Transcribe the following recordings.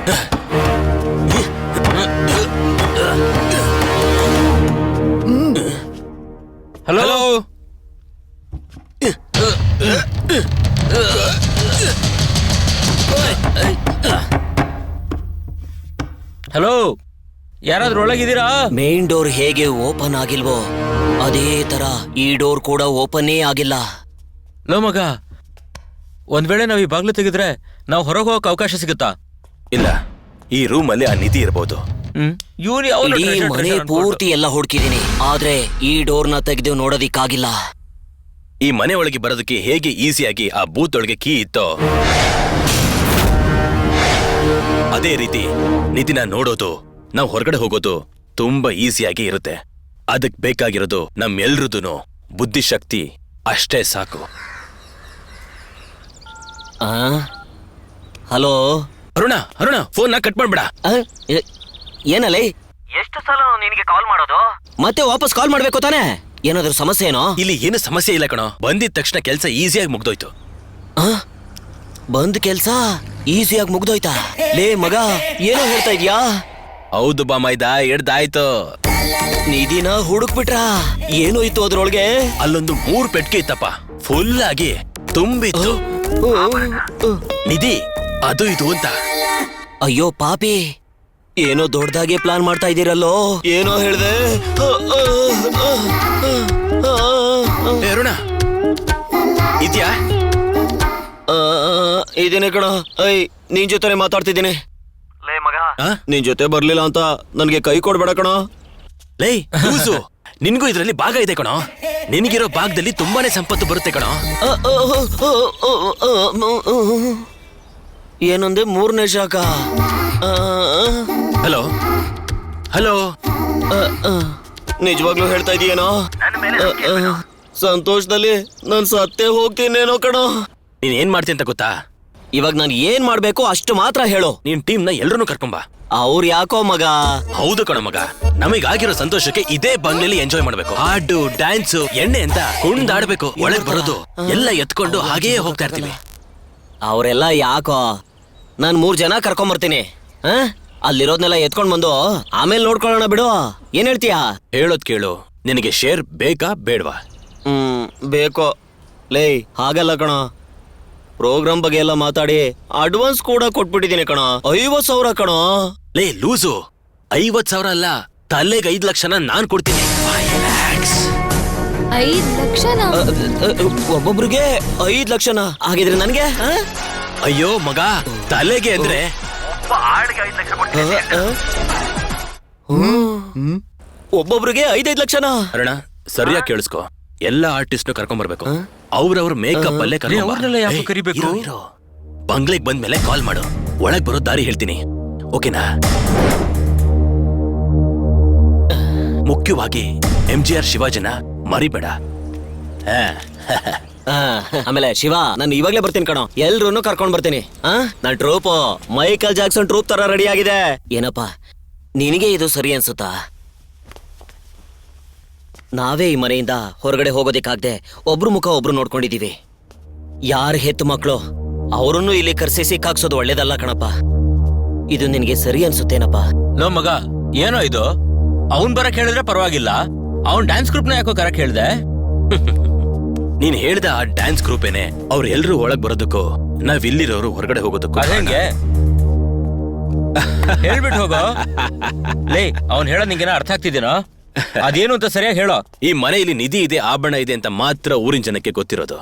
Hello hello, ಯಾರಾದ್ರೂ ಒಳಗಿದ್ದೀರಾ? Main door ಹೇಗೆ open ಆಗಿಲ್ವೋ ಅದೇ ತರ ಈ ಡೋರ್ ಕೂಡ ಓಪನ್ನೇ ಆಗಿಲ್ಲ. ಲೋ ಮಗ, ಒಂದ್ ವೇಳೆ ನಾವ್ ಈ ಬಾಗ್ಲು ತೆಗೆದ್ರೆ ನಾವು ಹೊರಗೆ ಹೋಗಕ್ ಅವಕಾಶ ಸಿಗುತ್ತಾ? ಇಲ್ಲ, ಈ ರೂಮ್ ಅಲ್ಲಿ ಆ ನಿಧಿ ಇರಬಹುದು. ಇಡೀ ಮನೆ ಪೂರ್ತಿ ಎಲ್ಲ ಹುಡುಕಿದೀನಿ, ಆದ್ರೆ ಈ ಡೋರ್ನ ತೆಗೆದು ನೋಡೋದಿಕ್ಕಾಗಿಲ್ಲ. ಈ ಮನೆ ಒಳಗೆ ಬರೋದಕ್ಕೆ ಹೇಗೆ ಈಸಿಯಾಗಿ ಆ ಬೂತ್ ಒಳಗೆ ಕೀ ಇತ್ತೋ ಅದೇ ರೀತಿ ನಿಧಿನ ನೋಡೋದು, ನಾವು ಹೊರಗಡೆ ಹೋಗೋದು ತುಂಬಾ ಈಸಿಯಾಗಿ ಇರುತ್ತೆ. ಅದಕ್ ಬೇಕಾಗಿರೋದು ನಮ್ಮೆಲ್ರದೂ ಬುದ್ಧಿಶಕ್ತಿ ಅಷ್ಟೇ ಸಾಕು. ಹಲೋ ಅರುಣ, ಫೋನ್ ಕಟ್ ಮಾಡ್ಬೇಡ. ಏನಲ್ಲ, ಎಷ್ಟು ಸಲ ನಿನಗೆ ಕಾಲ್ ಮಾಡೋದು? ಮತ್ತೆ ವಾಪಸ್ ಕಾಲ್ ಮಾಡ್ಬೇಕು ತಾನೆ? ಏನಾದ್ರೂ ಸಮಸ್ಯೆ ಏನೋ? ಇಲ್ಲಿ ಏನು ಸಮಸ್ಯೆ ಇಲ್ಲ ಕಣೋ, ಬಂದಿದ ತಕ್ಷಣ ಕೆಲಸ ಈಸಿಯಾಗಿ ಮುಗ್ದೋಯ್ತು. ಬಂದ್ ಕೆಲ್ಸ ಈಸಿಯಾಗಿ ಮುಗ್ದೋಯ್ತಾ? ಲೇ ಮಗ, ಏನೋ ಹೇಳ್ತಾ ಇದ್ಯಾ? ಹೌದು ಬಾಮೈದ, ಹಿಡ್ದಾಯ್ತು. ನಿಧಿನ ಹುಡುಕ್ಬಿಟ್ರಾ? ಏನು ಇತ್ತು ಅದ್ರೊಳಗೆ? ಅಲ್ಲೊಂದು 3 ಪೆಟ್ಟಿಗೆ ಇತ್ತಪ್ಪ, ಫುಲ್ ಆಗಿ ತುಂಬಿತ್ತು. ನಿಧಿ ಅದು ಇದು ಅಂತ. ಅಯ್ಯೋ ಪಾಪಿ, ಏನೋ ದೊಡ್ಡದಾಗಿ ಪ್ಲಾನ್ ಮಾಡ್ತಾ ಇದ್ದೀರಲ್ಲೋ. ಏನೋ ಹೇಳ್ದೆ? ಅರುಣ ಇದ್ಯಾ? ಇದೀನಿ ಕಣ. ನಿನ್ ಜೊತೆ ಮಾತಾಡ್ತಿದ್ದೀನಿ. ಲೇ ಮಗ, ನಿನ್ ಜೊತೆ ಬರ್ಲಿಲ್ಲ ಅಂತ ನನ್ಗೆ ಕೈ ಕೊಡ್ಬೇಡ ಕಣ. ಲೇ ಲೂಸು, ನಿನ್ಗೂ ಇದ್ರಲ್ಲಿ ಭಾಗ ಇದೆ ಕಣೋ. ನಿನಗಿರೋ ಭಾಗದಲ್ಲಿ ತುಂಬಾನೇ ಸಂಪತ್ತು ಬರುತ್ತೆ ಕಣೋ. ಏನೊಂದೆ 3ನೇ ಶಾಖ. ಹಲೋ ಹಲೋ, ನಿಜವಾಗ್ಲೂ ಹೇಳ್ತಾ ಇದೀಯೇನೋ? ಸಂತೋಷದಲ್ಲಿ ನಾನ್ ಸತ್ತೇ ಹೋಗ್ತೀನೇನೋ ಕಣೋ. ನೀನ್ ಏನ್ ಮಾಡ್ತೀನಿ ಅಂತ ಗೊತ್ತಾ? ಇವಾಗ ನಾನು ಏನ್ ಮಾಡ್ಬೇಕು ಅಷ್ಟು ಮಾತ್ರ ಹೇಳು. ನೀನ್ ಟೀಮ್ ನ ಎಲ್ರನ್ನೂ ಕರ್ಕೊಂಬ. ಅವ್ರು ಯಾಕೋ ಮಗ? ಹೌದು ಕಣ ಮಗ, ನಮಗಾಗಿರೋ ಸಂತೋಷಕ್ಕೆ ಇದೇ ಬಂಗ್ಲೆಲಿ ಎಂಜಾಯ್ ಮಾಡ್ಬೇಕು. ಹಾಡು, ಡ್ಯಾನ್ಸ್, ಎಣ್ಣೆ ಅಂತ ಕುಣ್ದಾಡ್ಬೇಕು. ಒಳಗ್ ಬರೋದು ಎಲ್ಲ ಎತ್ಕೊಂಡು ಹಾಗೇ ಹೋಗ್ತಾ ಇರ್ತೀವಿ. ಅವರೆಲ್ಲ ಯಾಕೋ? ನಾನ್ 3 ಜನ ಕರ್ಕೊಂಬರ್ತೀನಿ. ಅಲ್ಲಿರೋದ್ನೆಲ್ಲ ಎತ್ಕೊಂಡ್ ಬಂದು ಆಮೇಲೆ ನೋಡ್ಕೊಳ್ಳೋಣ ಬಿಡು. ಏನ್ ಹೇಳ್ತೀಯಾ? ಹೇಳೋದ್ ಕೇಳು, ನಿನಗೆ ಶೇರ್ ಬೇಕಾ ಬೇಡ್ವಾ? ಬೇಕೋ. ಲೇ ಹಾಗಲ್ಲ ಕಣ, ಪ್ರೋಗ್ರಾಮ್ ಬಗ್ಗೆ ಎಲ್ಲ ಮಾತಾಡಿ ಅಡ್ವಾನ್ಸ್ ಕೂಡ ಕೊಟ್ಬಿಟ್ಟಿದ್ದೀನಿ ಕಣ. 50,000 ಕಣ. ಲೇ ಲೂಸು, 50,000 ಅಲ್ಲ, ತಲೆಗೆ 5 ಲಕ್ಷನ ನಾನ್ ಕೊಡ್ತೀನಿ. 5 ಲಕ್ಷನ? ಒಬ್ಬೊಬ್ರಿಗೆ 5 ಲಕ್ಷನ? ಹಾಗಿದ್ರೆ ನನ್ಗೆ? ಅಯ್ಯೋ ಮಗ, ತಲೆಗೆ ಅಂದ್ರೆ ಒಬ್ಬೊಬ್ರಿಗೆ 5 ಲಕ್ಷನ? ಅರುಣ ಸರಿಯಾಗಿ ಕೇಳಿಸ್ಕೊ, ಎಲ್ಲಾ ಆರ್ಟಿಸ್ಟ್ ಕರ್ಕೊಂಡ್ ಬರ್ಬೇಕು. ಅವ್ರವ್ರ ಮೇಕಪ್ ಅಲ್ಲೇ ಕರಿಬೇಕು. ಬಂಗ್ಲೆಗ್ ಬಂದ್ಮೇಲೆ ಕಾಲ್ ಮಾಡು, ಒಳಗ್ ಬರೋ ದಾರಿ ಹೇಳ್ತೀನಿ, ಓಕೆನಾ? ಮುಖ್ಯವಾಗಿ MGR ಶಿವಾಜಿನ ಮರಿಬೇಡ. ಆಮೇಲೆ ಶಿವ, ನಾನು ಇವಾಗ್ಲೇ ಬರ್ತೀನಿ ಕಣೋ. ಎಲ್ರೂನು ಕರ್ಕೊಂಡ್ ಬರ್ತೀನಿ. ನನ್ ಟ್ರೂಪ್ ಮೈಕಲ್ ಜಾಕ್ಸನ್ ಟ್ರೂಪ್ ತರ ರೆಡಿ ಆಗಿದೆ. ಏನಪ್ಪಾ, ನಿನಗೆ ಇದು ಸರಿ ಅನ್ಸುತ್ತಾ? ನಾವೇ ಈ ಮನೆಯಿಂದ ಹೊರಗಡೆ ಹೋಗೋದಿಕ್ಕಾಗ್ದೆ ಒಬ್ರು ಮುಖ ಒಬ್ರು ನೋಡ್ಕೊಂಡಿದೀವಿ. ಯಾರ ಹೆತ್ತು ಮಕ್ಕಳು ಅವರನ್ನು ಇಲ್ಲಿ ಕರ್ಸಿ ಸಿಕ್ಕಾಕ್ಸೋದು ಒಳ್ಳೇದಲ್ಲ ಕಣಪ್ಪ. ಇದು ನಿನ್ಗೆ ಸರಿ ಅನ್ಸುತ್ತೇನಪ್ಪ? ನೋ ಮಗ, ಏನೋ ಇದು? ಅವನ್ ಬರಕ್ ಹೇಳಿದ್ರೆ ಪರವಾಗಿಲ್ಲ, ಅವನ್ ಡ್ಯಾನ್ಸ್ ಗ್ರೂಪ್ ನ ಯಾಕೋ ಕರಕ್ ಹೇಳ್ದೆ? ನೀನ್ ಹೇಳ್ದ ಆ ಡ್ಯಾನ್ಸ್ ಗ್ರೂಪ್ ಏನೆ ಅವ್ರೆಲ್ರೂ ಒಳಗ್ ಬರೋದಕ್ಕೂ ನಾವ್ ಇಲ್ಲಿರೋರು ಹೊರಗಡೆ ಹೋಗೋದಕ್ಕೂ. ಅದೇಂಗೆ ಹೇಳ್ಬಿಟ್ಟು ಹೋಗೋ. ಲೇ, ಅವ್ನ್ ಹೇಳೋದ್ ನಿಂಗೇನ ಅರ್ಥ ಆಗ್ತಿದ್ದೀನೋ? ಅದೇನು ಅಂತ ಸರಿಯಾಗಿ ಹೇಳೋ. ಈ ಮನೆಯಲ್ಲಿ ನಿಧಿ ಇದೆ, ಆಭರಣ ಇದೆ ಅಂತ ಮಾತ್ರ ಊರಿನ ಜನಕ್ಕೆ ಗೊತ್ತಿರೋದು.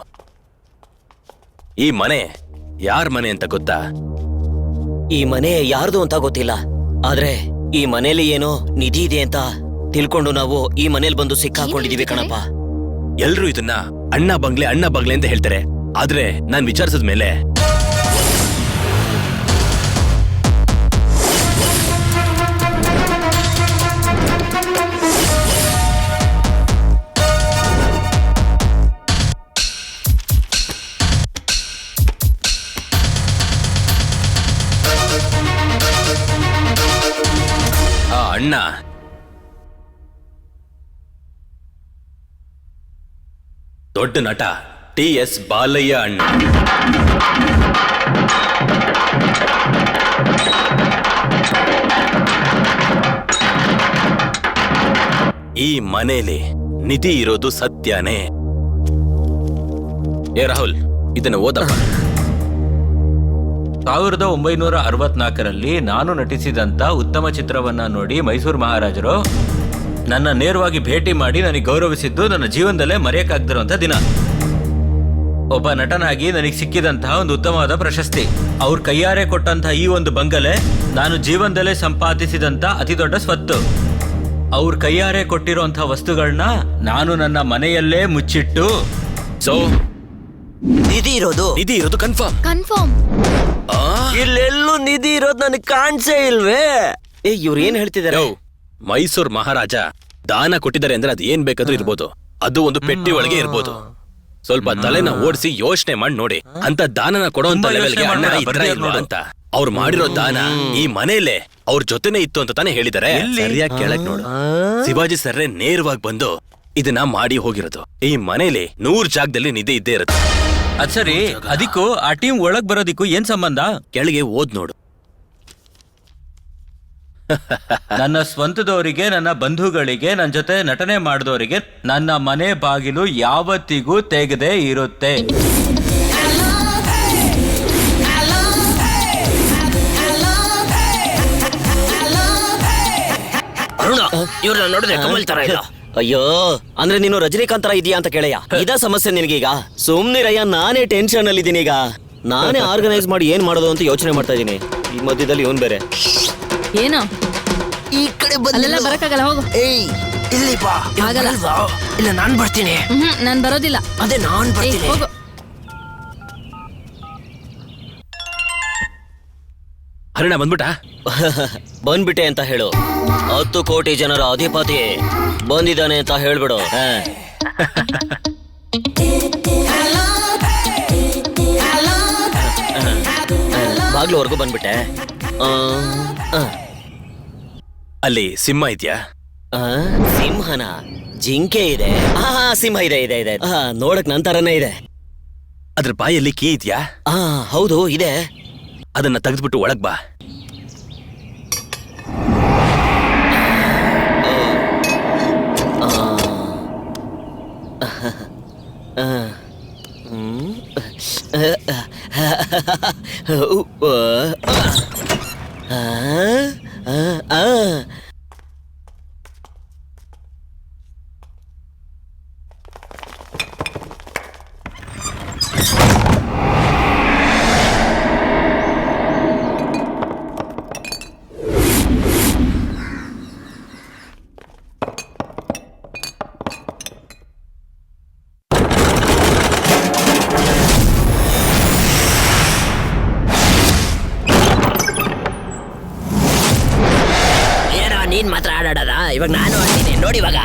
ಈ ಮನೆ ಯಾರ್ ಮನೆ ಅಂತ ಗೊತ್ತಾ? ಈ ಮನೆ ಯಾರ್ದು ಅಂತ ಗೊತ್ತಿಲ್ಲ, ಆದ್ರೆ ಈ ಮನೆಯಲ್ಲಿ ಏನೋ ನಿಧಿ ಇದೆ ಅಂತ ತಿಳ್ಕೊಂಡು ನಾವು ಈ ಮನೇಲಿ ಬಂದು ಸಿಕ್ಕಾಕೊಂಡಿದೀವಿ ಕಣಪ್ಪ. ಎಲ್ರು ಇದನ್ನ ಅಣ್ಣ ಬಂಗ್ಲೆ ಅಂತ ಹೇಳ್ತಾರೆ, ಆದ್ರೆ ನಾನ್ ವಿಚಾರಿಸಿದ ಮೇಲೆ ಆ ಅಣ್ಣ ದೊಡ್ಡ ನಟ TS ಬಾಲಯ್ಯ ಅಣ್ಣ. ಈ ಮನೇಲಿ ನಿಧಿ ಇರೋದು ಸತ್ಯನೇ. ಏ ರಾಹುಲ್, ಇದನ್ನ ಓದಪ್ಪ. 1964ರಲ್ಲಿ ನಾನು ನಟಿಸಿದಂತ ಉತ್ತಮ ಚಿತ್ರವನ್ನ ನೋಡಿ ಮೈಸೂರು ಮಹಾರಾಜರು ನನ್ನ ನೇರವಾಗಿ ಭೇಟಿ ಮಾಡಿ ನನಗೆ ಗೌರವಿಸಿದ್ದು ನನ್ನ ಜೀವನದಲ್ಲೇ ಮರೆಯಕ್ಕಾಗದಿರುವಂತ ದಿನ. ಒಬ್ಬ ನಟನಾಗಿ ನನಗೆ ಸಿಕ್ಕಿದಂತಹ ಒಂದು ಉತ್ತಮವಾದ ಪ್ರಶಸ್ತಿ. ಅವ್ರ ಕೈಯಾರೆ ಕೊಟ್ಟಂತಹ ಈ ಒಂದು ಬಂಗಲೆ ನಾನು ಜೀವನದಲ್ಲೇ ಸಂಪಾದಿಸಿದಂತ ಅತಿ ದೊಡ್ಡ ಸ್ವತ್ತು. ಅವ್ರ ಕೈಯಾರೆ ಕೊಟ್ಟಿರುವಂತಹ ವಸ್ತುಗಳನ್ನ ನಾನು ನನ್ನ ಮನೆಯಲ್ಲೇ ಮುಚ್ಚಿಟ್ಟು ಸೊ ನಿಧಿ ಇರೋದು ಕನ್ಫರ್ಮ್. ಇಲ್ಲೆಲ್ಲೂ ನಿಧಿ ಇರೋದು ನನಗೆ ಕಾಣಿಸೇ ಇಲ್ವೇ? ಇವ್ರು ಏನ್ ಹೇಳ್ತಿದಾರೆ? ಮೈಸೂರ್ ಮಹಾರಾಜ ದಾನ ಕೊಟ್ಟಿದ್ದಾರೆ ಅಂದ್ರೆ ಅದ್ ಏನ್ ಬೇಕಾದ್ರೂ ಇರ್ಬೋದು. ಅದು ಒಂದು ಪೆಟ್ಟಿ ಒಳಗೆ ಇರ್ಬೋದು. ಸ್ವಲ್ಪ ತಲೆನ ಓಡಿಸಿ ಯೋಚನೆ ಮಾಡಿ ನೋಡಿ. ಅಂತ ದಾನನ ಕೊಡುವಂತ ತುಂಬಾ ಲೆವೆಲ್ಗೆ ಯೋಚ್ನೆ ಅಣ್ಣ ಮಾಡೋಣ, ಇದ್ರಾ ಬರ್ದೇ ಇಲ್ವಾ ನೋಡು. ಅಂತ. ಅವ್ರು ಮಾಡಿರೋ ದಾನ ಈ ಮನೇಲೆ ಅವ್ರ ಜೊತೆನೆ ಇತ್ತು ಅಂತ ತಾನೇ ಹೇಳಿದಾರೆ. ಸರಿಯಾಗಿ ಕೇಳಕ್ ನೋಡು. ಶಿವಾಜಿ ಸರ್ರೆ ನೇರವಾಗಿ ಬಂದು ಇದನ್ನ ಮಾಡಿ ಹೋಗಿರೋದು. ಈ ಮನೇಲಿ 100 ಜಾಗದಲ್ಲಿ ನಿಧಿ ಇದ್ದೇ ಇರುತ್ತೆ. ಅದ್ ಸರಿ, ಅದಕ್ಕೂ ಆ ಟೀಮ್ ಒಳಗ್ ಬರೋದಿಕ್ಕೂ ಏನ್ ಸಂಬಂಧ? ಕೆಳಗೆ ಓದ್ ನೋಡು. ನನ್ನ ಸ್ವಂತದವರಿಗೆ, ನನ್ನ ಬಂಧುಗಳಿಗೆ, ನನ್ನ ಜೊತೆ ನಟನೆ ಮಾಡಿದವರಿಗೆ ನನ್ನ ಮನೆ ಬಾಗಿಲು ಯಾವತ್ತಿಗೂ ತೆಗೆದೇ ಇರುತ್ತೆ. ಅರುಣ, ಇವ್ರನ್ನ ನೋಡಿದ್ರೆ ಕಮಲ್ ತರ ಇಲ್ಲ. ಅಯ್ಯೋ, ಅಂದ್ರೆ ನೀನು ರಜನಿಕಾಂತ್ ತರ ಇದೀಯಾ ಅಂತ ಕೇಳಯ್ಯ. ಇದ ಸಮಸ್ಯೆ ನಿನಗೀಗ? ಸುಮ್ನಿರಯ್ಯ, ನಾನೇ ಟೆನ್ಷನ್ ಅಲ್ಲಿ ಇದೀನಿ. ಈಗ ನಾನೇ ಆರ್ಗನೈಸ್ ಮಾಡಿ ಏನ್ ಮಾಡೋದು ಅಂತ ಯೋಚನೆ ಮಾಡ್ತಾ ಇದೀನಿ. ಈ ಮಧ್ಯದಲ್ಲಿ ಇವನ್ ಬೇರೆ. ಏನು ಈ ಕಡೆ ಅಲ್ಲೆಲ್ಲ ಬರಕ್ಕಾಗಲ್ಲ, ಹೋಗು. ಏಯ್, ಇಲ್ಲಿ ಬಾ. ಆಗಲ್ಲ. ಇಲ್ಲ, ನಾನ್ ಬರ್ತೀನಿ. ನಾನ್ ಬರೋದಿಲ್ಲ. ಅದೇ ನಾನ್ ಏಯ್, ಬರ್ತೀನಿ. ಹೋಗು. ಹರಣ ಬಂದ್ಬಿಟ್ಟ? ಬಂದ್ಬಿಟ್ಟೆ ಅಂತ ಹೇಳು. 10 ಕೋಟಿ ಜನರ ಅಧಿಪತಿ ಬಂದಿದ್ದಾನೆ ಅಂತ ಹೇಳ್ಬಿಡು. ಬಾಗ್ಲವರೆಗೂ ಬಂದ್ಬಿಟ್ಟೆ. ಅಲ್ಲಿ ಸಿಂಹ ಇದ್ಯಾ? ಸಿಂಹನ? ಜಿಂಕೆ ಇದೆ. ಸಿಂಹ ಇದೆ ಇದೆ ಇದೆ. ನೋಡಕ್ ನನ್ ತರನೇ ಇದೆ. ಅದ್ರ ಬಾಯಲ್ಲಿ ಕೀ ಇದ್ಯಾ? ಹೌದು, ಇದೆ. ಅದನ್ನ ತೆಗೆದ್ಬಿಟ್ಟು ಒಳಗ್ ಬಾ. ನೀನ್ ಮಾತ್ರ ಆಡಾಡದ? ಇವಾಗ ನಾನು ಆಡ್ತೀನಿ ನೋಡಿ. ಇವಾಗ